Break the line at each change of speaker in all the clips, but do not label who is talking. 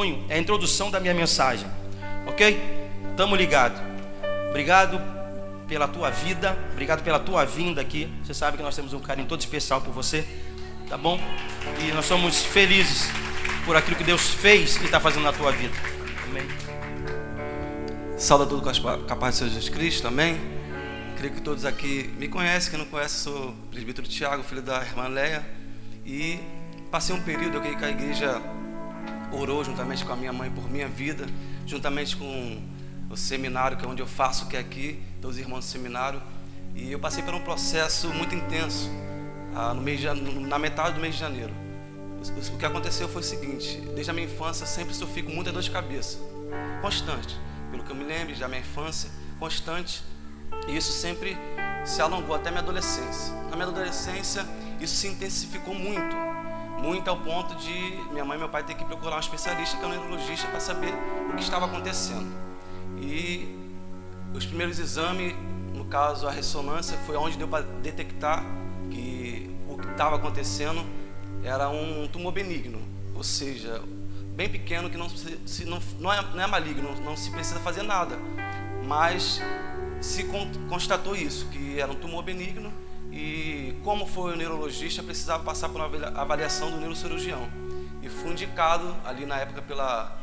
É a introdução da minha mensagem, ok? Tamo ligado. Obrigado pela tua vida, obrigado pela tua vinda aqui. Você sabe que nós temos um carinho todo especial por você, tá bom? E nós somos felizes por aquilo que Deus fez e está fazendo na tua vida. Amém.
Saúde a todos com a paz de Jesus Cristo, amém? Creio que todos aqui me conhecem. Quem não conhece, sou o presbítero Tiago, filho da irmã Leia. E passei um período, eu creio que a igreja orou juntamente com a minha mãe por minha vida, juntamente com o seminário, que é onde eu faço, que é aqui, dos irmãos do seminário. E eu passei por um processo muito intenso na metade do mês de janeiro. O que aconteceu foi o seguinte: desde a minha infância sempre sofri com muita dor de cabeça, constante, pelo que eu me lembro, já minha infância, constante. E isso sempre se alongou até minha adolescência. Na minha adolescência isso se intensificou muito ao ponto de minha mãe e meu pai ter que procurar um especialista, que é um neurologista, para saber o que estava acontecendo. E os primeiros exames, no caso a ressonância, foi onde deu para detectar que o que estava acontecendo era um tumor benigno, ou seja, bem pequeno, que não é maligno, não se precisa fazer nada, mas se constatou isso, que era um tumor benigno. E como foi o neurologista, precisava passar por uma avaliação do neurocirurgião. E fui indicado ali na época pela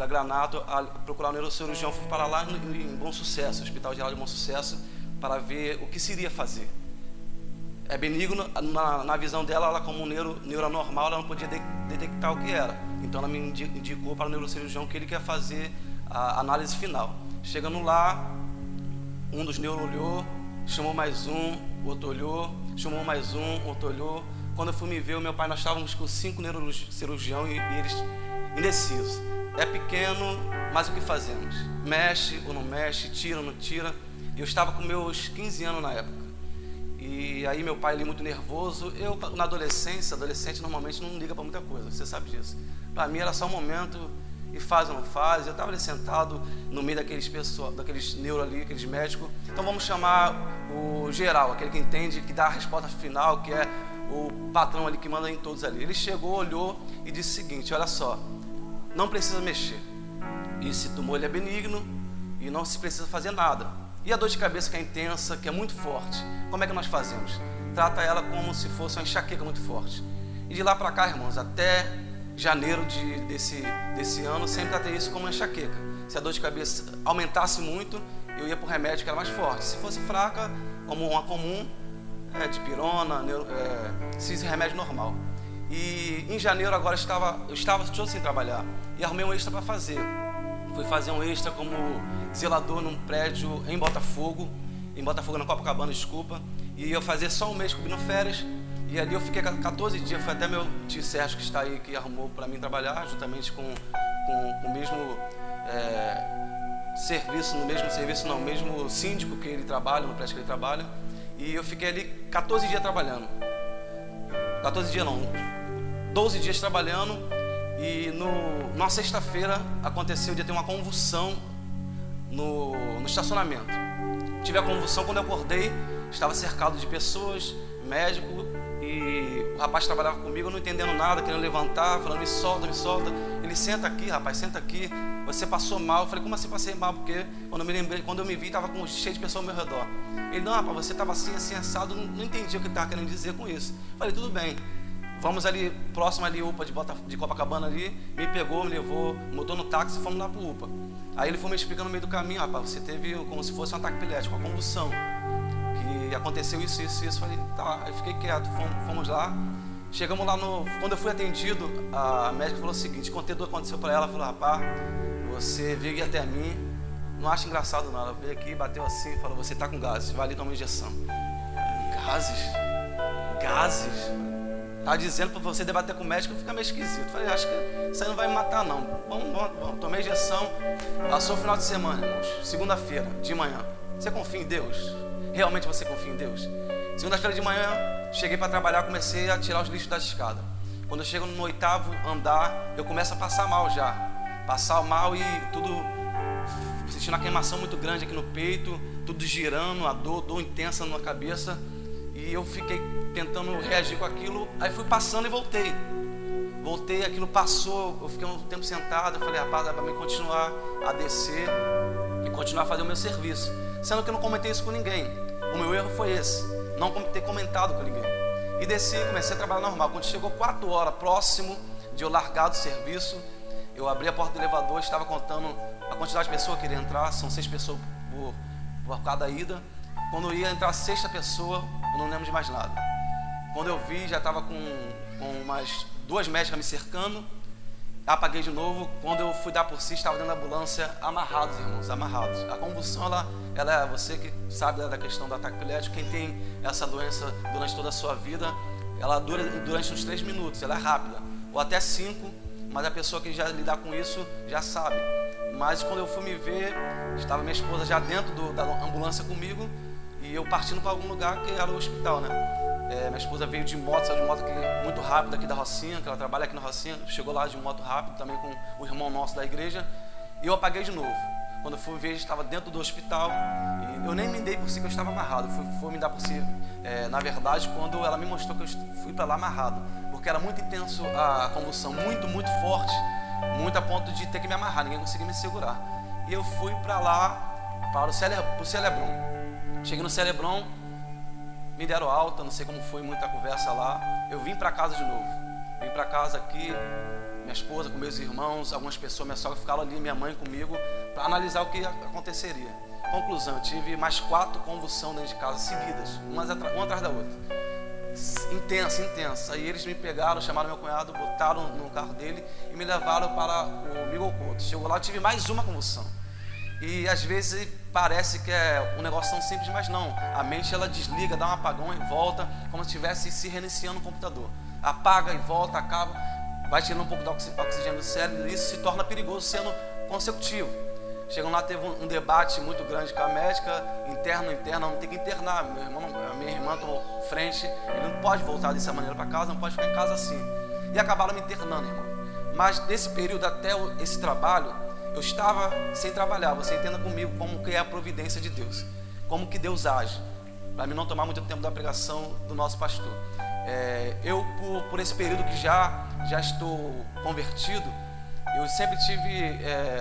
Granato a procurar o neurocirurgião. Fui para lá em Bom Sucesso, Hospital Geral de Bom Sucesso, para ver o que se iria fazer. É benigno, na visão dela, ela como neuro normal, ela não podia detectar o que era. Então ela me indicou para o neurocirurgião que ele quer fazer a análise final. Chegando lá, um dos neuro olhou, chamou mais um, o outro olhou, chamou mais um, o outro olhou. Quando eu fui me ver, o meu pai, nós estávamos com 5 neurocirurgiões e eles indecisos. É pequeno, mas o que fazemos? Mexe ou não mexe, tira ou não tira? Eu estava com meus 15 anos na época. E aí meu pai ali muito nervoso. Eu na adolescência, adolescente normalmente não liga para muita coisa, você sabe disso. Para mim era só um momento, e faz ou não faz. Eu estava ali sentado no meio daqueles neuro ali, aqueles médicos. Então vamos chamar o geral, aquele que entende, que dá a resposta final, que é o patrão ali que manda em todos ali. Ele chegou, olhou e disse o seguinte: olha só, não precisa mexer. Esse tumor ele é benigno e não se precisa fazer nada. E a dor de cabeça que é intensa, que é muito forte, como é que nós fazemos? Trata ela como se fosse uma enxaqueca muito forte. E de lá para cá, irmãos, até janeiro desse ano, sempre tratei isso como uma enxaqueca. Se a dor de cabeça aumentasse muito, eu ia para o remédio que era mais forte. Se fosse fraca, como uma comum, dipirona, esse remédio normal. E em janeiro agora eu estava todo sem trabalhar e arrumei um extra para fazer. Fui fazer um extra como zelador num prédio em Botafogo na Copacabana, desculpa. E eu fazia só um mês cobrindo férias. E ali eu fiquei 14 dias, foi até meu tio Sérgio que está aí, que arrumou para mim trabalhar, juntamente com o mesmo serviço, o mesmo síndico que ele trabalha, no prédio que ele trabalha. E eu fiquei ali 14 dias trabalhando. 14 dias não, 12 dias trabalhando. E numa sexta-feira aconteceu de ter uma convulsão no estacionamento. Tive a convulsão quando eu acordei, estava cercado de pessoas, médico. E o rapaz trabalhava comigo, não entendendo nada, querendo levantar, falando: me solta, me solta. Ele: senta aqui, rapaz, senta aqui. Você passou mal. Eu falei: como assim passei mal? Porque quando eu me vi, estava cheio de pessoas ao meu redor. Ele: não, rapaz, você estava assim, assim, assado. Não entendi o que ele estava querendo dizer com isso. Eu falei: tudo bem. Vamos ali, próximo ali, UPA de Copacabana ali. Me pegou, me levou, botou no táxi e fomos lá pro UPA. Aí ele foi me explicando no meio do caminho: rapaz, você teve como se fosse um ataque epilético, uma convulsão. E aconteceu isso. Falei: tá. Aí fiquei quieto, fomos lá. Chegamos lá quando eu fui atendido, a médica falou o seguinte: contei tudo que aconteceu para ela. Falou: rapaz, você veio até mim, não acha engraçado não. Ela veio aqui, bateu assim e falou: você tá com gases, vai ali tomar uma injeção. Gases? Tá dizendo para você debater com o médico, fica meio esquisito. Falei: acho que isso aí não vai me matar não. Vamos. Tomei injeção. Passou o final de semana, irmãos. Segunda-feira, de manhã. Você confia em Deus? Realmente você confia em Deus? Segunda-feira de manhã, cheguei para trabalhar, comecei a tirar os lixos da escada. Quando eu chego no 8º andar, eu começo a passar mal já. Passar mal e tudo, sentindo uma queimação muito grande aqui no peito, tudo girando, a dor intensa na cabeça. E eu fiquei tentando reagir com aquilo, aí fui passando e voltei. Voltei, aquilo passou, eu fiquei um tempo sentado, eu falei, rapaz, dá para mim continuar a descer e continuar a fazer o meu serviço. Sendo que eu não comentei isso com ninguém. O meu erro foi esse, não ter comentado com ninguém. E desci, comecei a trabalhar normal. Quando chegou 4 horas, próximo de eu largar do serviço, eu abri a porta do elevador, estava contando a quantidade de pessoas que queriam entrar, são 6 pessoas por cada ida. Quando ia entrar a 6ª pessoa, eu não lembro de mais nada. Quando eu vi, já estava com umas 2 médicas me cercando, apaguei de novo. Quando eu fui dar por si, estava dentro da ambulância, amarrados, irmãos, amarrados. A convulsão, ela é, você que sabe da questão do ataque epilético, quem tem essa doença durante toda a sua vida, ela dura durante uns 3 minutos, ela é rápida, ou até 5, mas a pessoa que já lidar com isso já sabe. Mas quando eu fui me ver, estava minha esposa já dentro da ambulância comigo, e eu partindo para algum lugar que era o hospital, né? Minha esposa veio de moto, saiu de moto aqui, muito rápido aqui da Rocinha, que ela trabalha aqui na Rocinha, chegou lá de moto rápido, também com o irmão nosso da igreja, e eu apaguei de novo. Quando eu fui ver, estava dentro do hospital, e eu nem me dei por si que eu estava amarrado, fui me dar por si, na verdade, quando ela me mostrou que eu fui para lá amarrado, porque era muito intenso a convulsão, muito, muito forte, muito a ponto de ter que me amarrar, ninguém conseguia me segurar. E eu fui para lá, para o Celebron. Cheguei no Celebron, me deram alta, não sei como foi muita conversa lá. Eu vim para casa de novo. Vim para casa aqui, minha esposa com meus irmãos, algumas pessoas, minha sogra ficaram ali, minha mãe comigo, para analisar o que aconteceria. Conclusão, eu tive mais 4 convulsões dentro de casa seguidas, uma atrás da outra. Intensa. Aí eles me pegaram, chamaram meu cunhado, botaram no carro dele e me levaram para o Miguel Couto. Chegou lá, eu tive mais uma convulsão. E às vezes parece que é um negócio tão simples, mas não. A mente ela desliga, dá um apagão e volta, como se estivesse se reiniciando o computador. Apaga e volta, acaba, vai tirando um pouco de oxigênio do cérebro, e isso se torna perigoso sendo consecutivo. Chegam lá, teve um debate muito grande com a médica, interna, não tem que internar. A minha irmã tomou frente, ele não pode voltar dessa maneira para casa, não pode ficar em casa assim. E acabaram me internando, irmão. Mas nesse período, até esse trabalho, eu estava sem trabalhar. Você entenda comigo como que é a providência de Deus, como que Deus age, para mim não tomar muito tempo da pregação do nosso pastor. Eu, por esse período que já estou convertido, eu sempre tive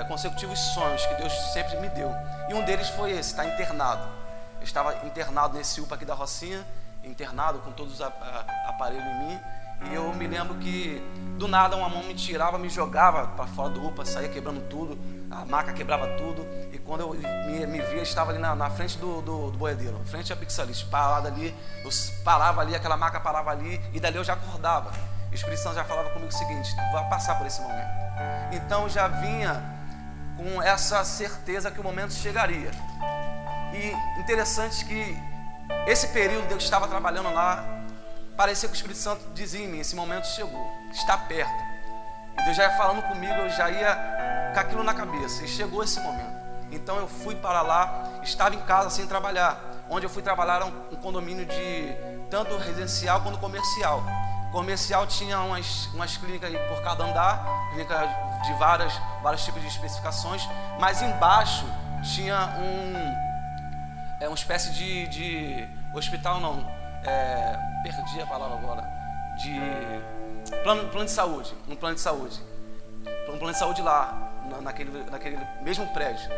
consecutivos sonhos que Deus sempre me deu. E um deles foi esse, estar internado. Eu estava internado nesse UPA aqui da Rocinha, internado com todos os aparelhos em mim. E eu me lembro que do nada uma mão me tirava, me jogava para fora do UPA, saía quebrando tudo, a maca quebrava tudo. E quando eu me via, estava ali na frente do boiadeiro, frente à Pixalist, parado ali. Eu parava ali, aquela maca parava ali, e dali eu já acordava. E o Espírito Santo já falava comigo o seguinte: vai passar por esse momento. Então eu já vinha com essa certeza que o momento chegaria. E interessante que esse período eu estava trabalhando lá, parecia que o Espírito Santo dizia em mim: esse momento chegou, está perto. E Deus já ia falando comigo, eu já ia com aquilo na cabeça, e chegou esse momento. Então eu fui para lá, estava em casa sem trabalhar. Onde eu fui trabalhar era um condomínio de tanto residencial quanto comercial. Comercial tinha umas clínicas por cada andar, clínicas de vários tipos de especificações, mas embaixo tinha uma espécie de hospital, não, perdi a palavra agora, de plano de saúde, um plano de saúde lá, naquele mesmo prédio.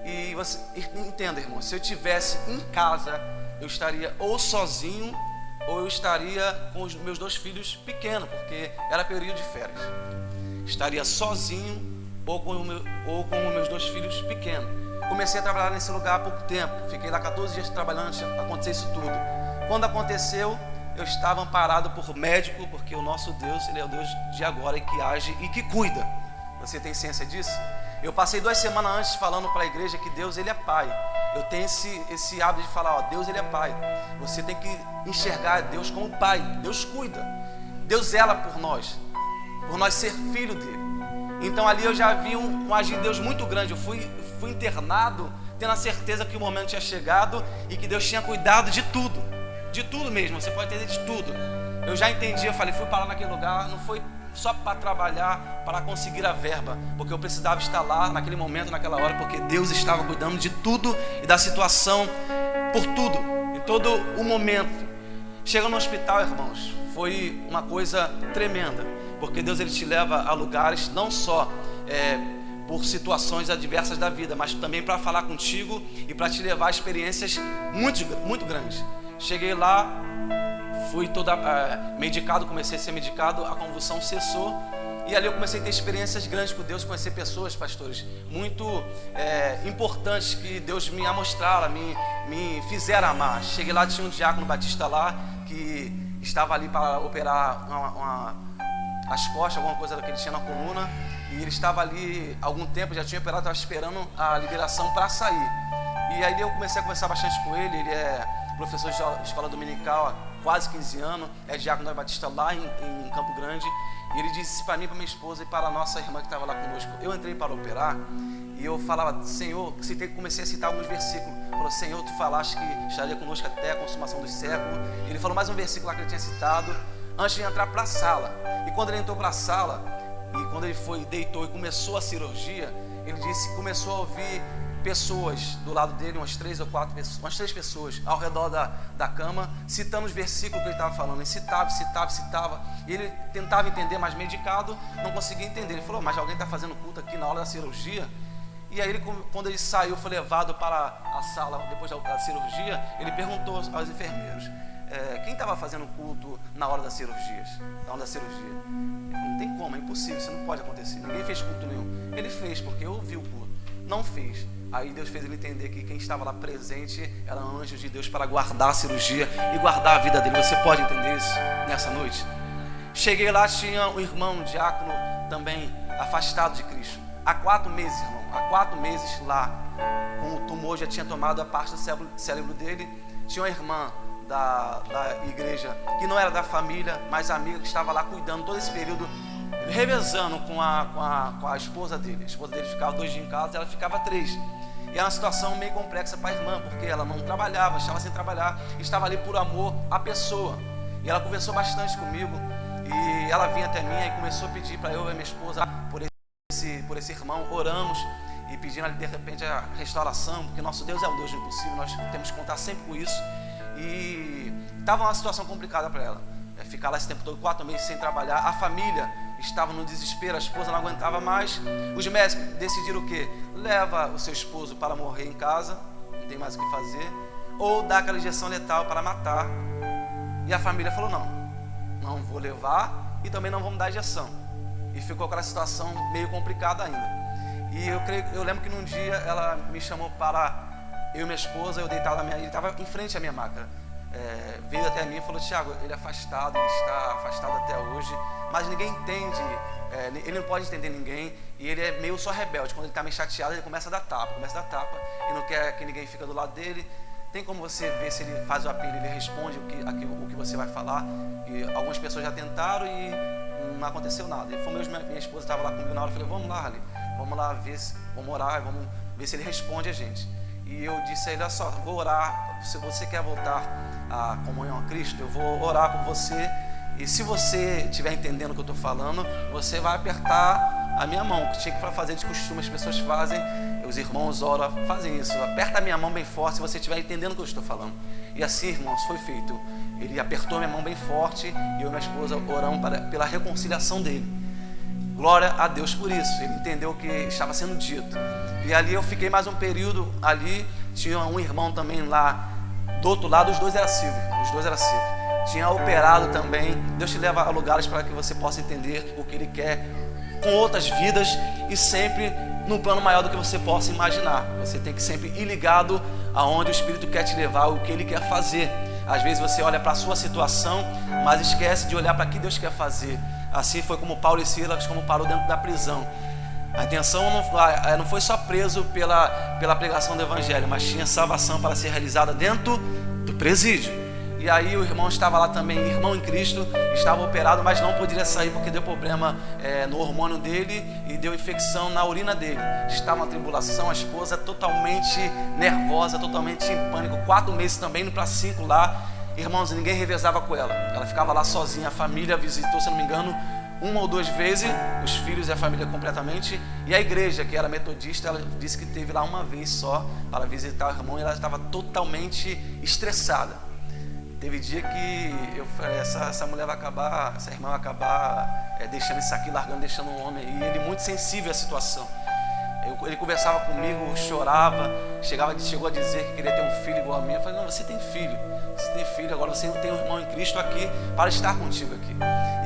E você entenda, irmão, se eu estivesse em casa, eu estaria ou sozinho, ou eu estaria com os meus 2 filhos pequenos, porque era período de férias. Estaria sozinho ou com os meus 2 filhos pequenos. Comecei a trabalhar nesse lugar há pouco tempo, fiquei lá 14 dias trabalhando antes de acontecer isso tudo. Quando aconteceu, eu estava amparado por médico, porque o nosso Deus, Ele é o Deus de agora e que age e que cuida. Você tem ciência disso? Eu passei 2 semanas antes falando para a igreja que Deus, Ele é Pai. Eu tenho esse hábito de falar, Deus, Ele é Pai. Você tem que enxergar Deus como Pai. Deus cuida. Deus zela por nós ser filho dEle. Então ali eu já vi um agir de Deus muito grande. Eu fui internado, tendo a certeza que o momento tinha chegado e que Deus tinha cuidado de tudo. De tudo mesmo, você pode entender de tudo. Eu já entendi, eu falei, fui parar naquele lugar, não foi só para trabalhar, para conseguir a verba, porque eu precisava estar lá naquele momento, naquela hora, porque Deus estava cuidando de tudo e da situação, por tudo, em todo o momento. Chegando no hospital, irmãos, foi uma coisa tremenda. porque Deus ele te leva a lugares não só por situações adversas da vida, mas também para falar contigo e para te levar a experiências muito grandes. Cheguei lá, fui toda medicado, comecei a ser medicado, a convulsão cessou. E ali eu comecei a ter experiências grandes com Deus, conhecer pessoas, pastores, muito importantes que Deus me amostrara, me fizeram amar. Cheguei lá, tinha um diácono batista lá, que estava ali para operar as costas, alguma coisa que ele tinha na coluna. E ele estava ali há algum tempo, já tinha operado, estava esperando a liberação para sair. E aí eu comecei a conversar bastante com ele. Ele é professor de escola dominical há quase 15 anos, é diácono da Batista lá em Campo Grande. E ele disse para mim, para minha esposa e para a nossa irmã que estava lá conosco, eu entrei para operar e eu falava, Senhor, comecei a citar alguns versículos. Falou, Senhor, tu falaste que estaria conosco até a consumação dos séculos. Ele falou mais um versículo lá que ele tinha citado antes de entrar para a sala. E quando ele entrou para a sala, e quando ele deitou e começou a cirurgia, ele disse que começou a ouvir pessoas do lado dele, umas 3 ou 4 pessoas, umas 3 pessoas ao redor da cama, citando os versículos que ele estava falando. Ele citava, e ele tentava entender, mas medicado, não conseguia entender. Ele falou, mas alguém está fazendo culto aqui na hora da cirurgia? E aí, quando ele saiu, foi levado para a sala, depois da cirurgia, ele perguntou aos enfermeiros, quem estava fazendo culto na hora das cirurgias? Na hora da cirurgia? Ele falou, não tem como, é impossível, isso não pode acontecer. Ninguém fez culto nenhum. Ele fez, porque eu ouvi o culto. Não fez. Aí Deus fez ele entender que quem estava lá presente eram anjos de Deus para guardar a cirurgia e guardar a vida dele. Você pode entender isso nessa noite? Cheguei lá, tinha um irmão, um diácono também afastado de Cristo. Há 4 meses, irmão. Há 4 meses lá, com o tumor já tinha tomado a parte do cérebro dele. Tinha uma irmã da igreja que não era da família, mas amiga, que estava lá cuidando todo esse período, revezando com a esposa dele. A esposa dele ficava 2 dias em casa, ela ficava 3. E era uma situação meio complexa para a irmã, porque ela não trabalhava, estava sem trabalhar, estava ali por amor à pessoa. E ela conversou bastante comigo, e ela vinha até mim e começou a pedir para eu e minha esposa por esse irmão. Oramos e pedindo ali de repente a restauração, porque nosso Deus é o Deus do impossível, nós temos que contar sempre com isso. E estava uma situação complicada para ela, ficar lá esse tempo todo, 4 meses sem trabalhar. A família estava no desespero, a esposa não aguentava mais. Os médicos decidiram o quê? Leva o seu esposo para morrer em casa, não tem mais o que fazer, ou dá aquela injeção letal para matar. E a família falou, não vou levar e também não vamos dar injeção. E ficou aquela situação meio complicada ainda. E eu lembro que num dia ela me chamou para eu e minha esposa, eu deitado ele estava em frente à minha maca. Veio até mim e falou, Tiago, ele é afastado, ele está afastado até hoje, mas ninguém entende, ele não pode entender ninguém, e ele é meio só rebelde. Quando ele está meio chateado, ele começa a dar tapa, e não quer que ninguém fique do lado dele. Tem como você ver se ele faz o apelo, ele responde o que você vai falar? E algumas pessoas já tentaram e não aconteceu nada. E foi minha esposa estava lá comigo na hora, eu falei, vamos lá, Ali, vamos lá vamos orar, vamos ver se ele responde a gente. E eu disse a ele, olha só, vou orar, se você quer voltar à comunhão a Cristo, eu vou orar por você, e se você estiver entendendo o que eu estou falando, você vai apertar a minha mão, que tinha que fazer de costume, as pessoas fazem, os irmãos oram, fazem isso, aperta a minha mão bem forte, se você estiver entendendo o que eu estou falando. E assim, irmãos, foi feito. Ele apertou a minha mão bem forte, e eu e minha esposa oramos pela reconciliação dele. Glória a Deus por isso, ele entendeu o que estava sendo dito. E ali eu fiquei mais um período, ali tinha um irmão também lá do outro lado, os dois eram civil. Tinha operado também. Deus te leva a lugares para que você possa entender o que Ele quer com outras vidas e sempre num plano maior do que você possa imaginar. Você tem que sempre ir ligado aonde o Espírito quer te levar, o que Ele quer fazer. Às vezes você olha para a sua situação, mas esquece de olhar para o que Deus quer fazer. Assim foi como Paulo e Silas, como parou dentro da prisão. A intenção não foi só preso pela pregação do Evangelho, mas tinha salvação para ser realizada dentro do presídio. E aí o irmão estava lá também, irmão em Cristo, estava operado, mas não poderia sair porque deu problema no hormônio dele e deu infecção na urina dele. Estava na tribulação, a esposa totalmente nervosa, totalmente em pânico, 4 meses também, indo para 5 lá. Irmãos, ninguém revezava com ela, ela ficava lá sozinha. A família visitou, se não me engano, 1 ou 2 vezes, os filhos e a família completamente. E a igreja, que era metodista, ela disse que teve lá 1 vez só para visitar o irmão, e ela estava totalmente estressada. Teve dia que eu falei, essa mulher vai acabar, essa irmã vai acabar deixando isso aqui, largando, deixando um homem aí. Ele muito sensível à situação. Ele conversava comigo, chorava, chegou a dizer que queria ter um filho igual a mim. Eu falei, não, você tem filho, agora você tem um irmão em Cristo aqui para estar contigo aqui.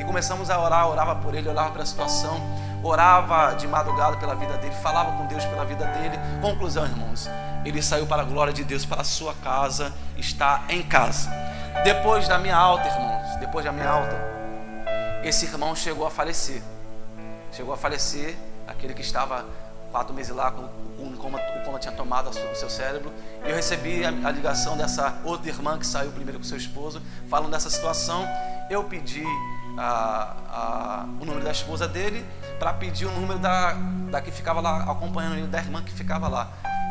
E começamos a orar, orava por ele, orava pela situação, orava de madrugada pela vida dele, falava com Deus pela vida dele. Conclusão, irmãos, ele saiu para a glória de Deus, para a sua casa, está em casa. Depois da minha alta, irmãos, esse irmão chegou a falecer, aquele que estava 4 meses lá, o coma tinha tomado o seu cérebro. E eu recebi a ligação dessa outra irmã que saiu primeiro com seu esposo, falando dessa situação. Eu pedi o número da esposa dele, para pedir o número da que ficava lá acompanhando ele, da irmã que ficava lá,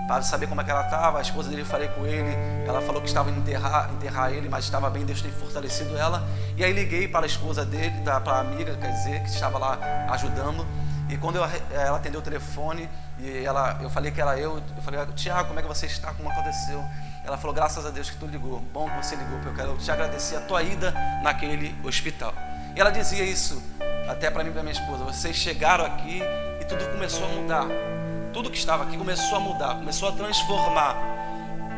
para saber como é que ela estava. A esposa dele, eu falei com ele, ela falou que estava indo enterrar ele, mas estava bem, Deus tem fortalecido ela. E aí liguei para a esposa dele, para a amiga, quer dizer, que estava lá ajudando. E quando ela atendeu o telefone, e eu falei que era eu falei, Tiago, como é que você está? Como aconteceu? Ela falou, graças a Deus que tu ligou, bom que você ligou, porque eu quero te agradecer a tua ida naquele hospital. E ela dizia isso até para mim e para minha esposa, vocês chegaram aqui e tudo começou a mudar. Tudo que estava aqui começou a mudar, começou a transformar.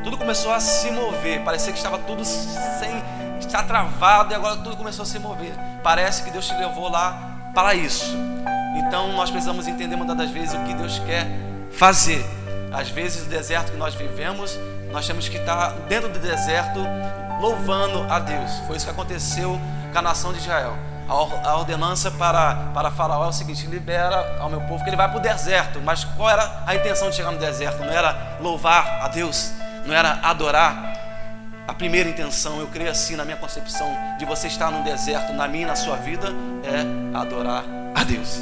Tudo começou a se mover, parecia que estava tudo sem estar travado, e agora tudo começou a se mover. Parece que Deus te levou lá para isso. Então nós precisamos entender muitas das vezes o que Deus quer fazer. Às vezes o deserto que nós vivemos, nós temos que estar dentro do deserto louvando a Deus. Foi isso que aconteceu com a nação de Israel. A ordenança para Faraó é o seguinte: libera ao meu povo que ele vai para o deserto. Mas qual era a intenção de chegar no deserto? Não era louvar a Deus, não era adorar. A primeira intenção, eu creio assim na minha concepção, de você estar no deserto, na minha e na sua vida, é adorar a Deus.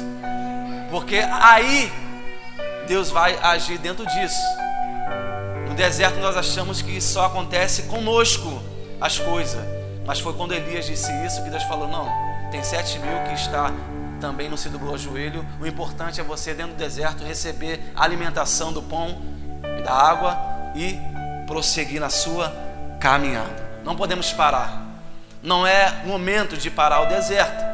Porque aí Deus vai agir dentro disso. No deserto nós achamos que só acontece conosco as coisas, mas foi quando Elias disse isso que Deus falou, não, tem 7.000 que está também não se dobrou ao joelho. O importante é você dentro do deserto receber a alimentação do pão e da água e prosseguir na sua caminhada. Não podemos parar. Não é momento de parar o deserto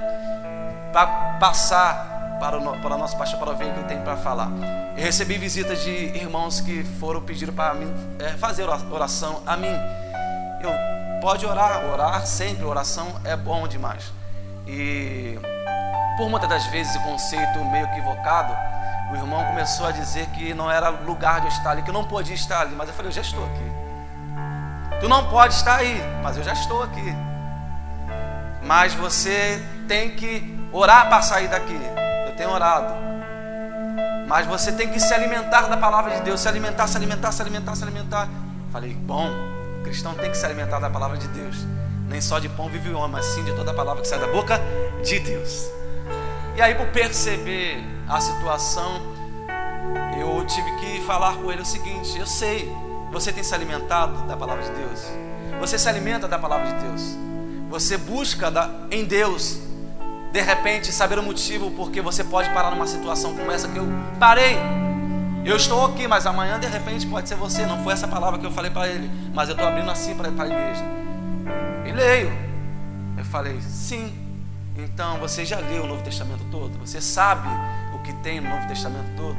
para passar para a nossa paixão, para ver o que tem para falar. Eu recebi visitas de irmãos que foram pedir para mim fazer oração a mim. Pode orar sempre, oração é bom demais. E por muitas das vezes o conceito meio equivocado, o irmão começou a dizer que não era lugar de eu estar ali, que eu não podia estar ali. Mas eu falei, eu já estou aqui. Tu não pode estar aí, mas eu já estou aqui. Mas você tem que orar para sair daqui. Eu tenho orado. Mas você tem que se alimentar da palavra de Deus. Se alimentar. Falei, bom, o cristão tem que se alimentar da palavra de Deus. Nem só de pão vive o homem, mas sim de toda a palavra que sai da boca de Deus. E aí, por perceber a situação, eu tive que falar com ele o seguinte: eu sei, você tem se alimentado da palavra de Deus. Você se alimenta da palavra de Deus. Você busca em Deus, de repente, saber o motivo porque você pode parar numa situação como essa que eu parei. Eu estou aqui, mas amanhã de repente pode ser você. Não foi essa palavra que eu falei para ele, mas eu estou abrindo assim para a igreja. E leio. Eu falei, sim. Então você já leu o Novo Testamento todo? Você sabe o que tem no Novo Testamento todo?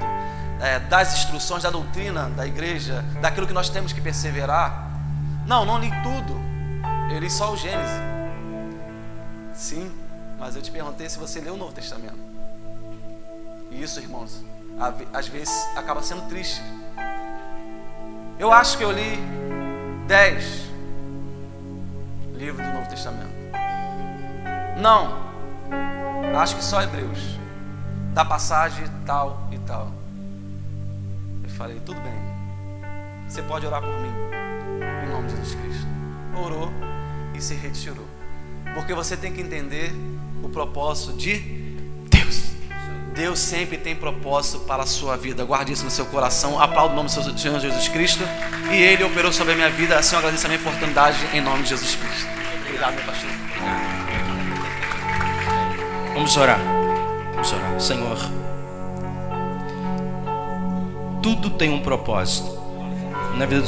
Das instruções, da doutrina da igreja, daquilo que nós temos que perseverar? Não li tudo. Eu li só o Gênesis. Sim, mas eu te perguntei se você leu o Novo Testamento. E isso, irmãos, às vezes acaba sendo triste. Eu acho que eu li 10 livros do Novo Testamento. Não, acho que só Hebreus, da passagem tal e tal. Eu falei, tudo bem, você pode orar por mim, em nome de Jesus Cristo. Orou e se retirou. Porque você tem que entender o propósito de Deus. Deus sempre tem propósito para a sua vida. Guarde isso no seu coração. Aplaudo o nome do Senhor Jesus Cristo. E Ele operou sobre a minha vida. Assim eu agradeço a minha oportunidade em nome de Jesus Cristo. Obrigado, meu pastor.
Vamos orar. Senhor, tudo tem um propósito na vida do